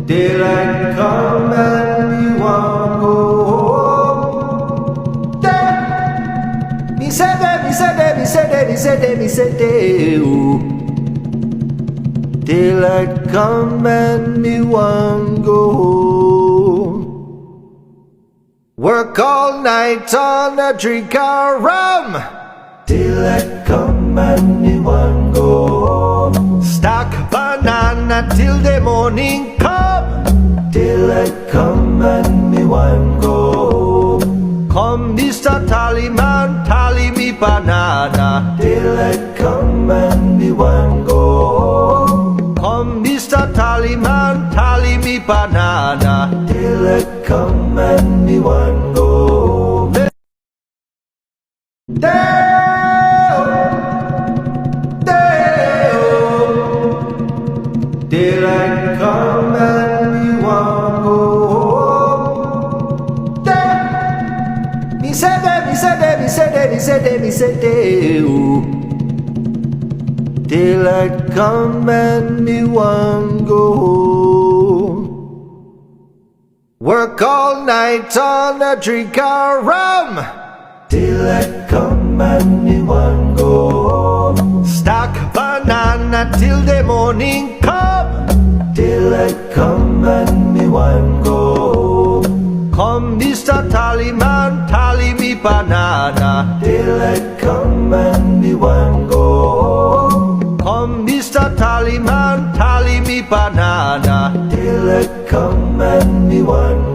Daylight come and me want go home. Me say that, me say that, me say that, me say that, me say that. Daylight come and me want go home. Work all night on a drink of rum. Daylight come and me want go home. Stack banana till the morning come. Daylight come and me want go home. Come Mr. Tallyman, tally me banana. Daylight come and me want go home. Come Mr. Tallyman, tally me banana. Daylight come and me want go home. Daylight come and me want go home. Me say that, me say that, me say that, me say that, me say that. Daylight come and me want go home. Work all night on a drink of rum. Daylight come and me want go home. Stack banana till the morning come. Daylight come and me want go home. Come Mr. Tallyman, tally me banana. Daylight come and me want go home. Come Mr. Tallyman, tally me banana. Daylight come and me want